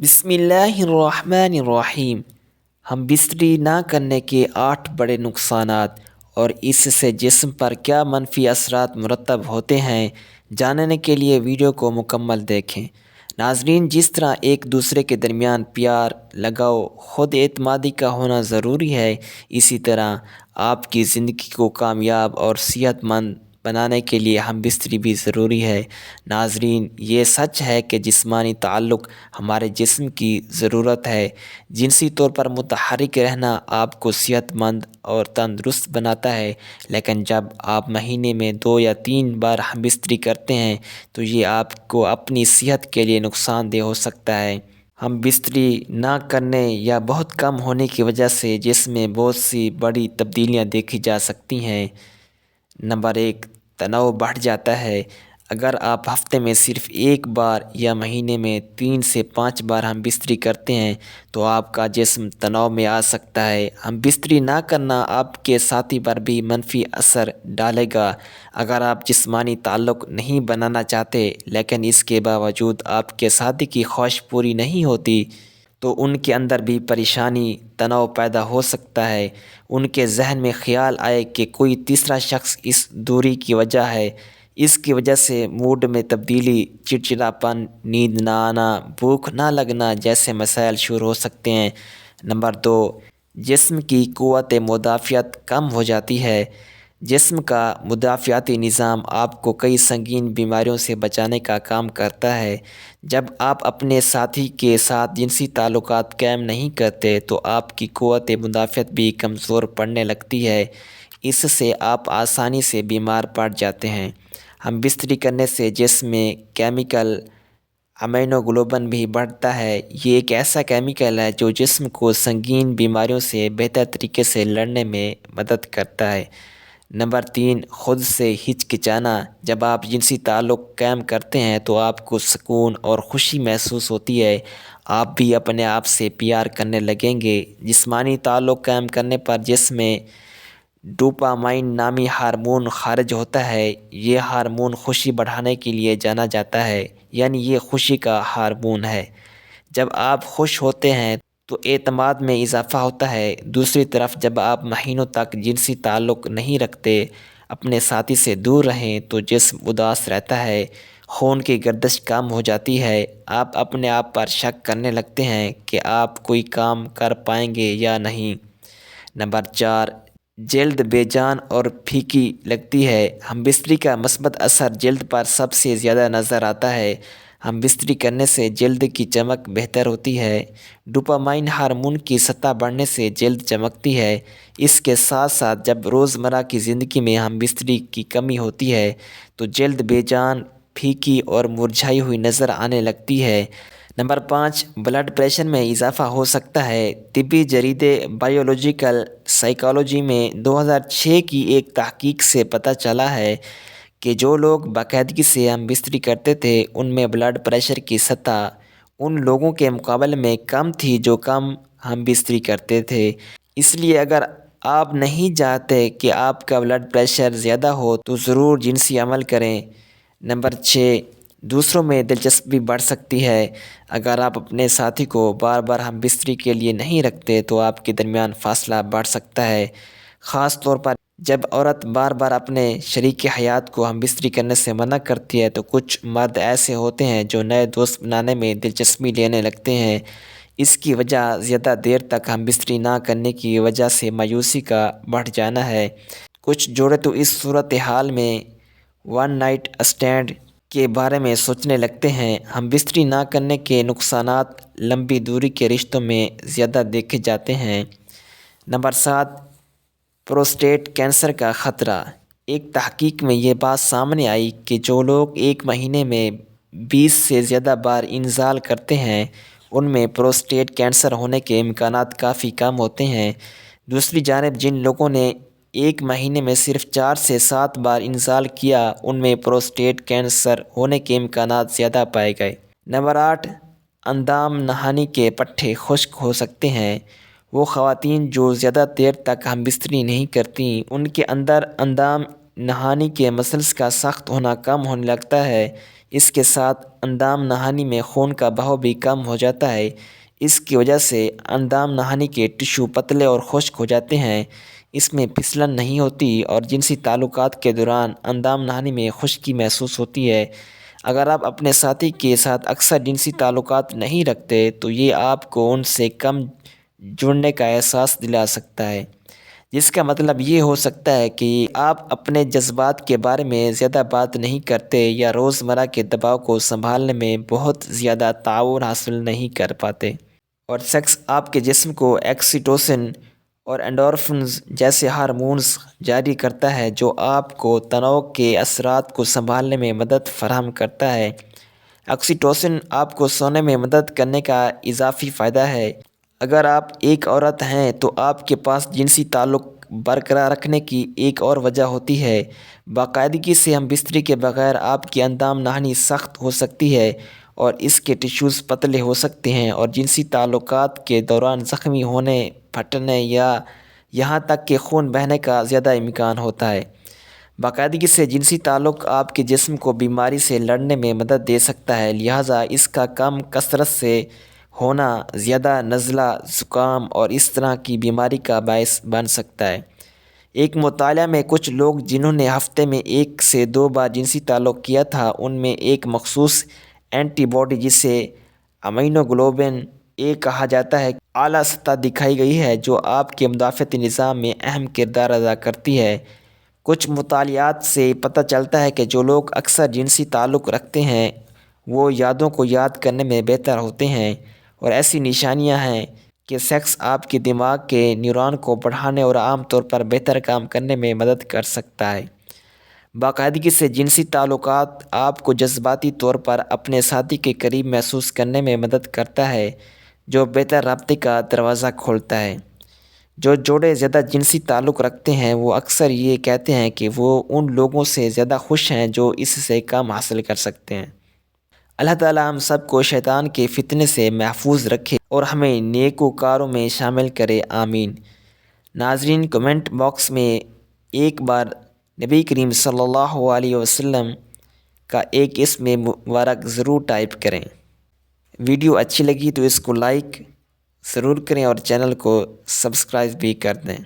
بسم اللہ الرحمن الرحیم۔ ہم بستری نہ کرنے کے 8 بڑے نقصانات اور اس سے جسم پر کیا منفی اثرات مرتب ہوتے ہیں، جاننے کے لیے ویڈیو کو مکمل دیکھیں۔ ناظرین، جس طرح ایک دوسرے کے درمیان پیار، لگاؤ، خود اعتمادی کا ہونا ضروری ہے، اسی طرح آپ کی زندگی کو کامیاب اور صحت مند بنانے کے لیے ہم بستری بھی ضروری ہے۔ ناظرین، یہ سچ ہے کہ جسمانی تعلق ہمارے جسم کی ضرورت ہے۔ جنسی طور پر متحرک رہنا آپ کو صحت مند اور تندرست بناتا ہے، لیکن جب آپ مہینے میں 2 یا 3 بار ہم بستری کرتے ہیں تو یہ آپ کو اپنی صحت کے لیے نقصان دہ ہو سکتا ہے۔ ہم بستری نہ کرنے یا بہت کم ہونے کی وجہ سے جسم میں بہت سی بڑی تبدیلیاں دیکھی جا سکتی ہیں۔ نمبر 1، تناؤ بڑھ جاتا ہے۔ اگر آپ ہفتے میں صرف 1 بار یا مہینے میں 3 سے 5 بار ہم بستری کرتے ہیں تو آپ کا جسم تناؤ میں آ سکتا ہے۔ ہم بستری نہ کرنا آپ کے ساتھی پر بھی منفی اثر ڈالے گا۔ اگر آپ جسمانی تعلق نہیں بنانا چاہتے لیکن اس کے باوجود آپ کے ساتھی کی خواہش پوری نہیں ہوتی تو ان کے اندر بھی پریشانی، تناؤ پیدا ہو سکتا ہے۔ ان کے ذہن میں خیال آئے کہ کوئی تیسرا شخص اس دوری کی وجہ ہے۔ اس کی وجہ سے موڈ میں تبدیلی، چڑچڑاپن، نیند نہ آنا، بھوک نہ لگنا جیسے مسائل شروع ہو سکتے ہیں۔ نمبر 2، جسم کی قوت مدافعت کم ہو جاتی ہے۔ جسم کا مدافعتی نظام آپ کو کئی سنگین بیماریوں سے بچانے کا کام کرتا ہے۔ جب آپ اپنے ساتھی کے ساتھ جنسی تعلقات قائم نہیں کرتے تو آپ کی قوت مدافعت بھی کمزور پڑنے لگتی ہے۔ اس سے آپ آسانی سے بیمار پڑ جاتے ہیں۔ ہم بستری کرنے سے جسم میں کیمیکل ایمونوگلوبن بھی بڑھتا ہے۔ یہ ایک ایسا کیمیکل ہے جو جسم کو سنگین بیماریوں سے بہتر طریقے سے لڑنے میں مدد کرتا ہے۔ نمبر 3، خود سے ہچکچانا۔ جب آپ جنسی تعلق قائم کرتے ہیں تو آپ کو سکون اور خوشی محسوس ہوتی ہے۔ آپ بھی اپنے آپ سے پیار کرنے لگیں گے۔ جسمانی تعلق قائم کرنے پر جسم میں ڈوپامائن نامی ہارمون خارج ہوتا ہے۔ یہ ہارمون خوشی بڑھانے کے لیے جانا جاتا ہے، یعنی یہ خوشی کا ہارمون ہے۔ جب آپ خوش ہوتے ہیں تو اعتماد میں اضافہ ہوتا ہے۔ دوسری طرف جب آپ مہینوں تک جنسی تعلق نہیں رکھتے، اپنے ساتھی سے دور رہیں تو جسم اداس رہتا ہے، خون کی گردش کم ہو جاتی ہے، آپ اپنے آپ پر شک کرنے لگتے ہیں کہ آپ کوئی کام کر پائیں گے یا نہیں۔ نمبر 4، جلد بے جان اور پھیکی لگتی ہے۔ ہم بستری کا مثبت اثر جلد پر سب سے زیادہ نظر آتا ہے۔ ہم بستری کرنے سے جلد کی چمک بہتر ہوتی ہے۔ ڈوپامائن ہارمون کی سطح بڑھنے سے جلد چمکتی ہے۔ اس کے ساتھ ساتھ جب روزمرہ کی زندگی میں ہم بستری کی کمی ہوتی ہے تو جلد بے جان، پھیکی اور مرجھائی ہوئی نظر آنے لگتی ہے۔ نمبر 5، بلڈ پریشر میں اضافہ ہو سکتا ہے۔ طبی جریدے بائیولوجیکل سائیکالوجی میں 2006 کی ایک تحقیق سے پتہ چلا ہے کہ جو لوگ باقاعدگی سے ہم بستری کرتے تھے ان میں بلڈ پریشر کی سطح ان لوگوں کے مقابلے میں کم تھی جو کم ہم بستری کرتے تھے۔ اس لیے اگر آپ نہیں چاہتے کہ آپ کا بلڈ پریشر زیادہ ہو تو ضرور جنسی عمل کریں۔ نمبر 6، دوسروں میں دلچسپی بڑھ سکتی ہے۔ اگر آپ اپنے ساتھی کو بار بار ہم بستری کے لیے نہیں رکھتے تو آپ کے درمیان فاصلہ بڑھ سکتا ہے، خاص طور پر جب عورت بار بار اپنے شریک حیات کو ہم بستری کرنے سے منع کرتی ہے تو کچھ مرد ایسے ہوتے ہیں جو نئے دوست بنانے میں دلچسپی لینے لگتے ہیں۔ اس کی وجہ زیادہ دیر تک ہم بستری نہ کرنے کی وجہ سے مایوسی کا بڑھ جانا ہے۔ کچھ جوڑے تو اس صورتحال میں ون نائٹ اسٹینڈ کے بارے میں سوچنے لگتے ہیں۔ ہم بستری نہ کرنے کے نقصانات لمبی دوری کے رشتوں میں زیادہ دیکھے جاتے ہیں۔ نمبر 7، پروسٹیٹ کینسر کا خطرہ۔ ایک تحقیق میں یہ بات سامنے آئی کہ جو لوگ ایک مہینے میں 20 سے زیادہ بار انزال کرتے ہیں ان میں پروسٹیٹ کینسر ہونے کے امکانات کافی کم ہوتے ہیں۔ دوسری جانب جن لوگوں نے ایک مہینے میں صرف 4 سے 7 بار انزال کیا ان میں پروسٹیٹ کینسر ہونے کے امکانات زیادہ پائے گئے۔ نمبر 8، اندام نہانی کے پٹھے خشک ہو سکتے ہیں۔ وہ خواتین جو زیادہ دیر تک ہم بستری نہیں کرتیں ان کے اندر اندام نہانی کے مسلز کا سخت ہونا کم ہونے لگتا ہے۔ اس کے ساتھ اندام نہانی میں خون کا بہاؤ بھی کم ہو جاتا ہے۔ اس کی وجہ سے اندام نہانی کے ٹشو پتلے اور خشک ہو جاتے ہیں، اس میں پھسلن نہیں ہوتی اور جنسی تعلقات کے دوران اندام نہانی میں خشکی محسوس ہوتی ہے۔ اگر آپ اپنے ساتھی کے ساتھ اکثر جنسی تعلقات نہیں رکھتے تو یہ آپ کو ان سے کم جڑنے کا احساس دلا سکتا ہے، جس کا مطلب یہ ہو سکتا ہے کہ آپ اپنے جذبات کے بارے میں زیادہ بات نہیں کرتے یا روزمرہ کے دباؤ کو سنبھالنے میں بہت زیادہ تعاون حاصل نہیں کر پاتے۔ اور سیکس آپ کے جسم کو ایکسیٹوسن اور انڈورفنز جیسے ہارمونز جاری کرتا ہے جو آپ کو تناؤ کے اثرات کو سنبھالنے میں مدد فراہم کرتا ہے۔ آکسیٹوسن آپ کو سونے میں مدد کرنے کا اضافی فائدہ ہے۔ اگر آپ ایک عورت ہیں تو آپ کے پاس جنسی تعلق برقرار رکھنے کی ایک اور وجہ ہوتی ہے۔ باقاعدگی سے ہم بستری کے بغیر آپ کی اندام نہانی سخت ہو سکتی ہے اور اس کے ٹشوز پتلے ہو سکتے ہیں اور جنسی تعلقات کے دوران زخمی ہونے، پھٹنے یا یہاں تک کہ خون بہنے کا زیادہ امکان ہوتا ہے۔ باقاعدگی سے جنسی تعلق آپ کے جسم کو بیماری سے لڑنے میں مدد دے سکتا ہے، لہٰذا اس کا کم کثرت سے ہونا زیادہ نزلہ، زکام اور اس طرح کی بیماری کا باعث بن سکتا ہے۔ ایک مطالعہ میں کچھ لوگ جنہوں نے ہفتے میں 1 سے 2 بار جنسی تعلق کیا تھا، ان میں ایک مخصوص اینٹی باڈی جسے امینوگلوبن اے کہا جاتا ہے، اعلیٰ سطح دکھائی گئی ہے جو آپ کے مدافعتی نظام میں اہم کردار ادا کرتی ہے۔ کچھ مطالعات سے پتہ چلتا ہے کہ جو لوگ اکثر جنسی تعلق رکھتے ہیں وہ یادوں کو یاد کرنے میں بہتر ہوتے ہیں، اور ایسی نشانیاں ہیں کہ سیکس آپ کے دماغ کے نیورون کو بڑھانے اور عام طور پر بہتر کام کرنے میں مدد کر سکتا ہے۔ باقاعدگی سے جنسی تعلقات آپ کو جذباتی طور پر اپنے ساتھی کے قریب محسوس کرنے میں مدد کرتا ہے، جو بہتر رابطے کا دروازہ کھولتا ہے۔ جو جوڑے زیادہ جنسی تعلق رکھتے ہیں وہ اکثر یہ کہتے ہیں کہ وہ ان لوگوں سے زیادہ خوش ہیں جو اس سے کم حاصل کر سکتے ہیں۔ اللہ تعالی ہم سب کو شیطان کے فتنے سے محفوظ رکھے اور ہمیں نیکوکاروں میں شامل کرے، آمین۔ ناظرین، کمنٹ باکس میں ایک بار نبی کریم صلی اللہ علیہ وسلم کا ایک اسم مبارک ضرور ٹائپ کریں۔ ویڈیو اچھی لگی تو اس کو لائک ضرور کریں اور چینل کو سبسکرائب بھی کر دیں۔